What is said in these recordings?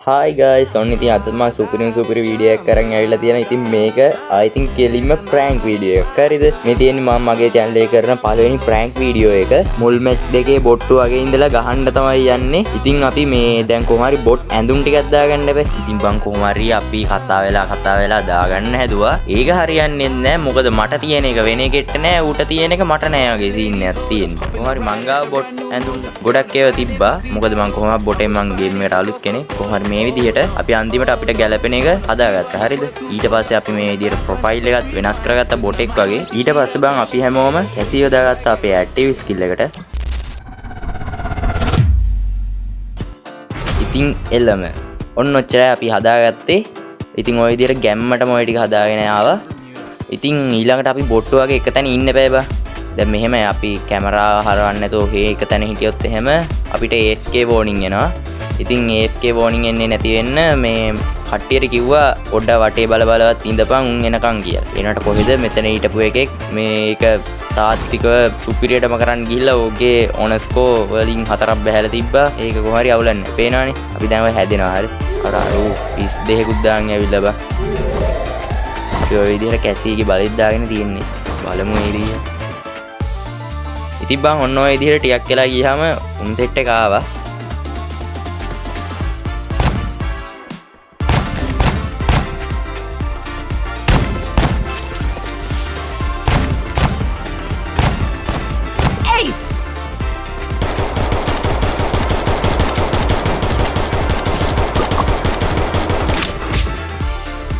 Hi guys, ඔන්න ඉතින් අද මම සුපිරි වීඩියෝ එකක් අරන් ඇවිල්ලා තියෙනවා. ඉතින් මේක I think කෙලින්ම prank වීඩියෝ එකක්. හරිද? මේ තියෙන්නේ මම මගේ channel එකේ කරන පළවෙනි prank වීඩියෝ එක. මුල් මැච් දෙකේ බොට්ටු වගේ ඉඳලා ගහන්න තමයි යන්නේ. ඉතින් අපි මේ දැන් කොහොම හරි බොට් ඇඳුම් ටිකක් දාගන්න බෑ. ඉතින් බං කොහොම හරි අපි කතා වෙලා දාගන්න හැදුවා. ඒක හරියන්නේ නැහැ. මොකද මට තියෙන එක වෙන එකෙට නෑ. ඌට තියෙන එක මට නෑ වගේ සීන් එකක් තියෙනවා. කොහොම හරි මං ගාව බොට් ඇඳුම් ගොඩක් ඒවා තිබ්බා. මොකද මං කොහොමද බොටෙන් මං ගේම් එකට අලුත් කෙනෙක්. කොහොම හරි මේ විදිහට අපි අන්තිමට අපිට ගැලපෙන එක හදාගත්තා. හරිද? ඊට පස්සේ අපි මේ විදිහට ප්‍රොෆයිල් එකත් වෙනස් කරගත්තා බොටෙක් වගේ. ඊට පස්සේ බං අපි හැමෝම කැසි යොදාගත්තා අපේ ඇක්ටිව් ස්කිල් එකට. ඉතින් එළම ඔන්න ඔච්චරයි අපි හදාගත්තේ. ඉතින් ওই විදිහට ගැම්මටම ওই ටික හදාගෙන ආවා. ඉතින් ඊළඟට අපි බොට්ටු වගේ එක තැන ඉන්න බෑ බා. දැන් මෙහෙම අපි කැමරා හරවන්න නැතුව එක තැන හිටියොත් එහෙම අපිට AFK warning එනවා. ඉතින් AFK warning එන්නේ නැති වෙන්න මේ කට්ටියට කිව්වා පොඩ්ඩක් වටේ බලවත් ඉඳපන් උන් එනකන් කියලා. එනකොට කොහෙද මෙතන හිටපු එකෙක් මේක තාත්තිකව සුපිරියටම කරන්න ගිහිල්ලා ඕකේ ඔනස්කෝ වලින් 4ක් බහැලා තිබ්බා. ඒක කොහොම හරි අවුලන්නේ නැහැ. පේනවනේ. අපි දැන් ඔය හැදෙනවා හරි. කරාරෝ 32කුත් දාන් ඇවිල්ලා බා. අපි ඔය විදිහට කැසීගේ බලෙත් දාගෙන තියෙන්නේ. බලමු මේ විදිහ. ඉතින් බං ඔන්න ඔය විදිහට ටිකක් වෙලා ගියාම උන් සෙට් එක ආවා.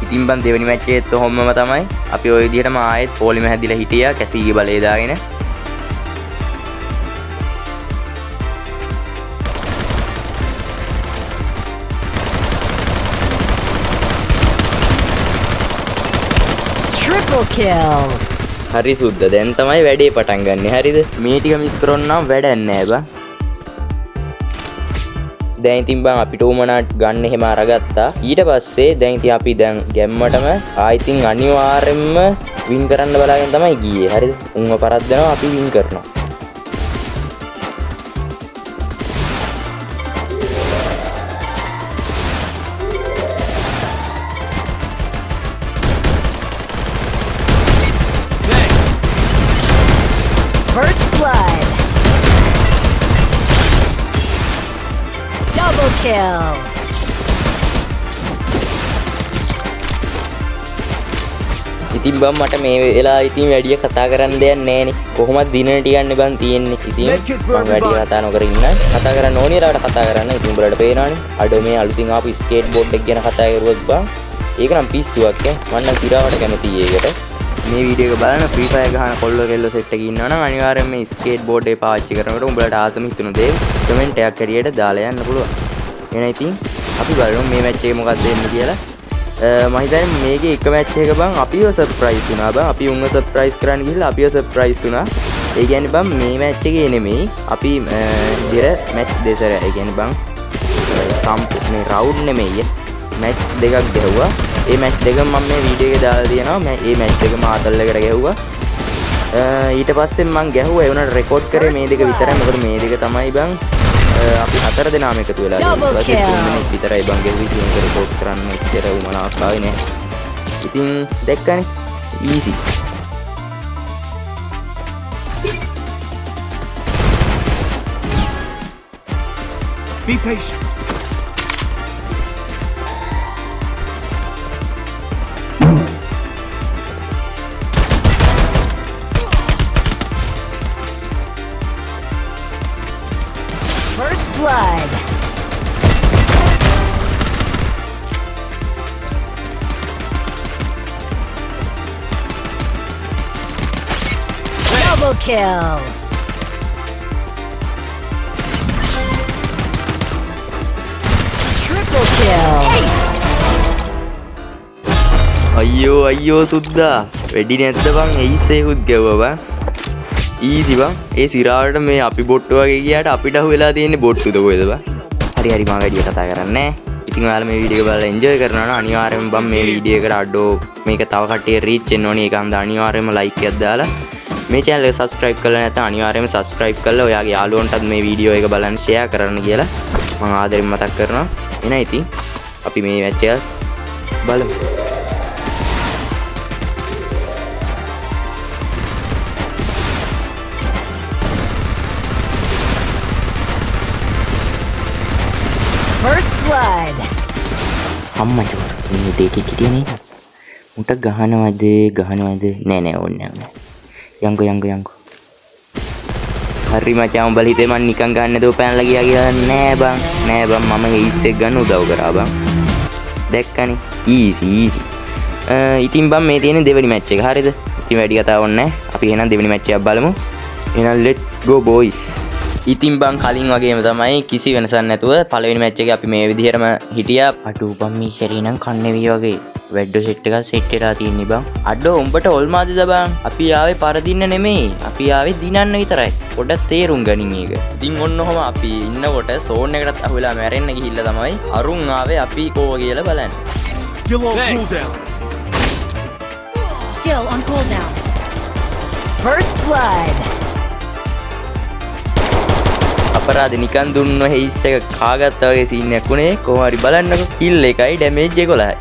ඉතින් බන් දෙවෙනි මැච් එකෙත් ඔහොමම තමයි. අපි ওই විදිහටම ආයෙත් පොලිම හැදිලා හිටියා කැසීගේ බලේ දාගෙන. Triple kill. හරි සුද්ද දැන් තමයි වැඩේ පටන් ගන්නෙ. හරිද? මේ ටික මිස් කරොත් නම් වැඩක් නෑ බං. දැන් ඉතින් බං අපිට උමනාට ගන්න එහෙම අරගත්තා. ඊට පස්සේ දැන් ඉතින් අපි දැන් ගැම්මටම ආයිතින් අනිවාර්යෙන්ම වින් කරන්න බලාගෙන තමයි ගියේ. හරිද? උන්ව පරද්දනවා අපි වින් කරනවා. First blood. Double kill. ඉතින් බං මට මේ වෙලාව ඉතින් වැඩි කතා කරන්න දෙයක් නෑනේ. කොහොමද දිනන ටිකන්නේ බං තියෙන්නේ. ඉතින් මම වැඩි කතා නොකර ඉන්න. කතා කරන්න ඕනේ ඊළඟට කතා කරන්න. ඉතින් උඹලට පේනවනේ. අඩ මේ අලුතින් ආපු ස්කේට් බෝඩ් එක ගැන කතා කරුවොත් බං ඒක නම් පිස්සුවක් ඈ. මම නම් තිරාවට කැමතියි ඒකට. මේ වීඩියෝ එක බලන ෆ්‍රී ෆයර් ගහන කොල්ලෝ කෙල්ලෝ සෙට් එකේ ඉන්නවා නම් අනිවාර්යෙන් මේ ස්කේට් බෝඩ් එක පාවිච්චි කරනකොට උඹලට ආසම හිතුණු දේ කමෙන්ට් එකක් හැටියට දාලා යන්න පුළුවන්. එහෙනම් ඉතින් අපි බලමු මේ මැච් එකේ මොකක්ද වෙන්නේ කියලා. මම හිතන්නේ මේකේ එක මැච් එක බං අපිව සර්ප්‍රයිස් වුණා බං. අපි උන්ව සර්ප්‍රයිස් කරන්න ගිහලා අපිව සර්ප්‍රයිස් වුණා. ඒ කියන්නේ බං මේ මැච් එකේ නෙමෙයි අපි දිර මැච් දෙසර. ඒ කියන්නේ බං සම්පූර්ණ රවුන්ඩ් නෙමෙයි. මැච් දෙකක් ගැහුවා. ඒ මැච් දෙක මම මේ වීඩියෝ එකේ දාලා තියෙනවා. මම මේ මැච් දෙක මාතල් එකට ගැහුවා. ඊට පස්සේ මම ගැහුවා ඒ වුණාට රෙකෝඩ් කරේ මේ දෙක විතරයි. මොකද මේ දෙක තමයි බං අපි 4 දෙනාම එකතු වෙලා ඉන්නේ. විතරයි බං ගැහුවේ. ඉතින් ඒක රෙකෝඩ් කරන්න එච්චර උමනාවක් ආවේ නෑ. ඉතින් දැක්කනේ easy. Be patient. First blood. Double kill. Triple kill. Ace. අයියෝ සුද්දා වෙඩි නැද්ද බං? ඒයිසේකුත් ගැව්වා බං. ඊසි බං. ඒ සිරාවට මේ අපි බොට්ටු වගේ ගියාට අපිට අහුවෙලා තියෙන්නේ බොට්ටුද කොහෙද බං? හරි මම වැඩි කතා කරන්නේ නෑ. ඉතින් ඔයාලා මේ වීඩියෝ එක බලලා එන්ජොයි කරනවා නම් අනිවාර්යයෙන්ම බං මේ වීඩියෝ එකට අඩෝ මේක තව කට්ටිය රීච් වෙන්න ඕනේ. ඒක හන්ද අනිවාර්යයෙන්ම ලයික් එකක් දාලා මේ channel එක subscribe කරලා නැත්නම් අනිවාර්යයෙන්ම subscribe කරලා ඔයාගේ යාළුවන්ටත් මේ වීඩියෝ එක බලන්න share කරන්න කියලා මම ආදරෙන් මතක් කරනවා. එනයි ඉතින් අපි මේ මැච් එක බලමු. First blood. අම්මට මේ දෙකේ හිටියේ නේද? උන්ට ගහනවද නෑ ඕනේ නෑ. යංගෝ. හරි මචං උඹලා හිතේ මං නිකන් ගන්න දෝ පැනලා ගියා කියලා නෑ බං මම හේස් එක ගන්න උදව් කරා බං. දැක්කනේ ඊසි. ඉතින් බං මේ තියෙන දෙවෙනි මැච් එක හරිද? ඉතින් වැඩි කතාවක් නැහැ. අපි එහෙනම් දෙවෙනි මැච් එකක් බලමු. එහෙනම් let's go boys. ඉතින් බං කලින් වගේම තමයි කිසි වෙනසක් නැතුව පළවෙනි මැච් එකේ අපි මේ විදිහටම හිටියා. අඩෝ බං මේ ශරීරම් කන්නේ වගේ වැඩෝ සෙට් එකක් සෙට් වෙලා තියෙන්නේ බං. අඩෝ උඹට ඔල්මාද බං? අපි ආවේ පරදින්න නෙමෙයි. අපි ආවේ දිනන්න විතරයි. පොඩ්ඩක් තේරුම් ගනින් ඒක. ඉතින් ඔන්න ඔහම අපි ඉන්නකොට සෝන් එකටත් අහුවෙලා මැරෙන්න ගිහිල්ලා තමයි අරුන් ආවේ අපි කෝව කියලා බලන්න. Skill on cooldown. Skill on cooldown. First blood. අපරාධ නිකන් දුන්න හේස් එක කාගත්තා වගේ සීන් එකක් උනේ. කොහොම හරි බලන්නකො කිල් එකයි ඩැමේජ් 11යි.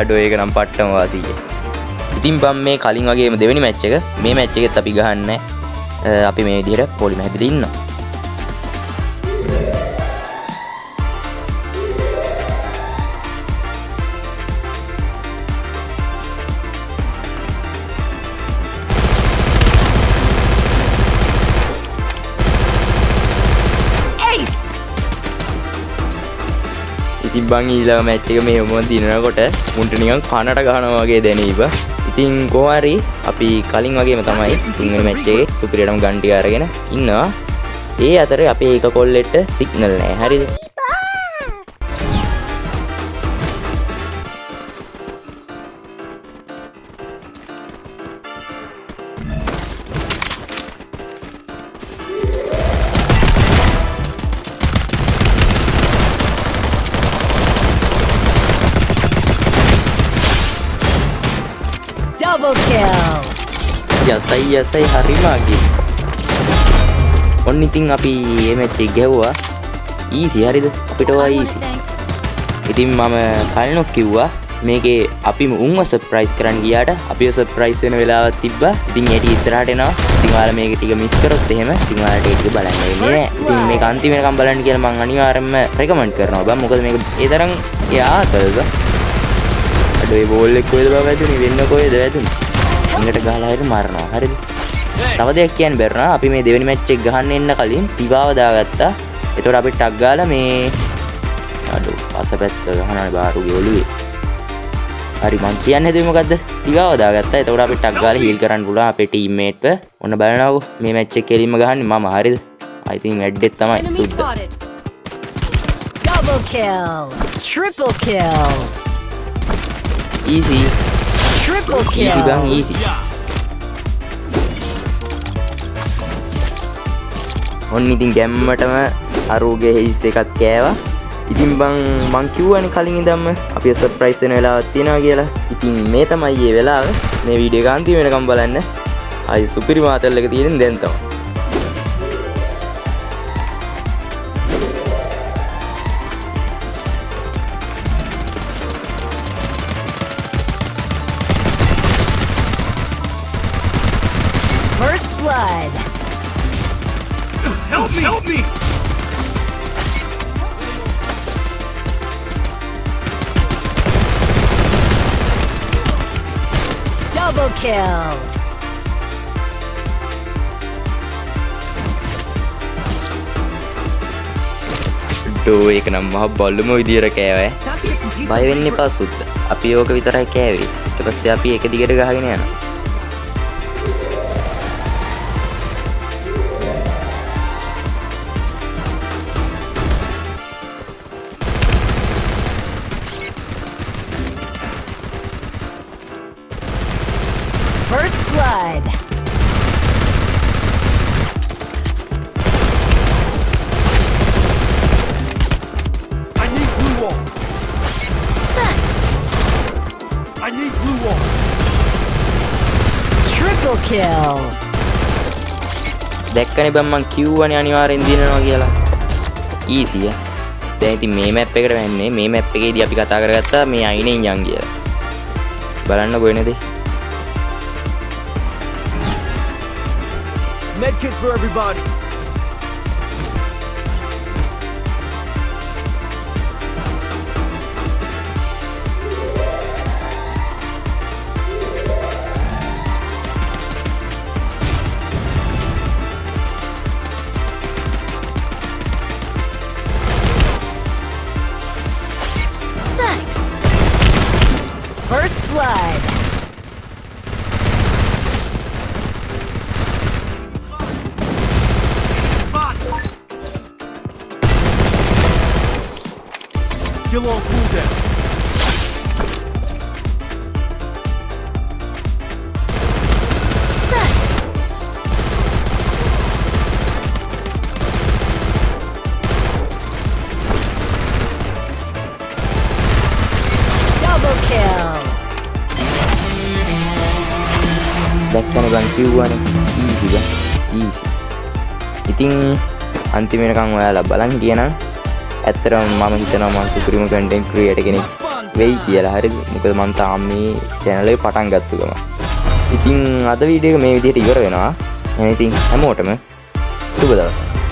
අඩෝ ඒක නම් පට්ටම වාසිය. ඉතින් බම් මේ කලින් වගේම දෙවෙනි මැච් එක මේ මැච් එකෙත් අපි ගහන්නේ අපි මේ විදිහට පොලිම හැදලා ඉන්නවා. ඉතින් බං ඊළඟ මැච් එක මෙහෙම දිනනකොට මුන්ට නිකන් කනට ගහනවා වගේ දැනීප. ඉතින් කොහොම හරි අපි කලින් වගේම තමයි තුන්වෙනි මැච් එකේ සුපිරියටම ගන් ටික අරගෙන ඉන්නවා. ඒ අතරේ අපේ එක කොල්ලෙට සිග්නල් නැහැ. හරිද? Double kill. යසයි හරිම අගේ. ඔන්න ඉතින් අපි මේ මැච් එක ගැහුවා. ඊසි හරිද? අපිට ඔයා ඊසි. ඉතින් මම කලිනුත් කිව්වා මේකේ අපි උන්ව සර්ප්‍රයිස් කරන්න ගියාට අපිව සර්ප්‍රයිස් වෙන වෙලාවක් තිබ්බා. ඉතින් ඒටි ඉස්සරහට එනවා. ඉතින් ඔයාලා මේක ටික මිස් කරොත් එහෙම ඉතින් ඔයාලට ඒක බලන්න වෙන්නේ නෑ. ඉතින් මේක අන්තිම වෙනකම් බලන්න කියලා මම අනිවාර්යෙන්ම රෙකමන්ඩ් කරනවා බං. මොකද මේක ඒ තරම් යාතල්ද. අඩෝ ඒ බෝල් එක කොහෙද බං වැදුනේ? වෙන්න කොහෙද වැදුනේ? අංගට ගහලා හරි මරනවා. හරිද? තව දෙයක් කියන්න බැරුණා. අපි මේ දෙවෙනි මැච් එක ගහන්න එන්න කලින් තිවාව දාගත්තා. එතකොට අපි ටක් ගාලා මේ අඩෝ පසපැත්ත ගහනනේ බාරුගේ ඔළුවේ. හරි මං කියන්නේ හදුවේ මොකද්ද? තිවාව දාගත්තා. එතකොට අපි ටක් ගාලා හීල් කරන්න පුළුවන් අපේ ටීම්මේට්ව. ඔන්න බලනවෝ මේ මැච් එක කෙලින්ම ගහන්නේ මම. හරිද? I think වැඩෙත් තමයි සුද්ද. Double kill. Triple kill. Easy. Triple kill. Easy bang, easy. ඔන්න ඉතින් ගැම්මටම අරූගේ හිස් එකත් කෑවා. ඉතින් බං මං කිව්වනේ කලින් ඉඳන්ම අපි සර්ප්‍රයිස් වෙන වෙලාවක් තියෙනවා කියලා. ඉතින් මේ තමයි මේ වෙලාව. මේ වීඩියෝ එක අන්තිම වෙනකම් බලන්න. ආයි සුපිරි මාතල් එක තියෙන දැන් තමයි. First blood. Help me! Double kill. ඩෝ ඒක නම් මහ බල්ලුම විදියට කෑවා. බය වෙන්න එපා සුද්ද. අපි ඕක විතරයි කෑවේ. ඊට පස්සේ අපි ඒක දිගට ගහගෙන යනවා. First blood. I need blue wall. Thanks. I need blue wall. Triple kill. දැක්කනේ බම් මං කිව්වනේ අනිවාර්යෙන් දිනනවා කියලා. ඊසි දැන් ඉතින් මේ මැප් එකට වෙන්නේ මේ මැප් එකේදී අපි කතා කරගත්තා මේ අයිනේ ඉන්ජන් කියලා. බලන්න කොහෙනද? Medkit for everybody. Thanks. First blood. Kill on cooldown. Thanks. Double kill. දැක්කනේ බං කිව්වනේ ඊසි බං ඊසි. ඉතින් අන්තිම වෙනකන් ඔයාලා බලන් හිටියනම් ඇත්තටම මම හිතනවා මම සුපිරිම කන්ටෙන්ට් ක්‍රියේටර් කෙනෙක් වෙයි කියලා. හරිද? මොකද මම තාම මේ channel එක පටන් ගත්ත ගම. ඉතින් අද වීඩියෝ එක මේ විදිහට ඉවර වෙනවා. එහෙනම් ඉතින් හැමෝටම සුබ දවසක්.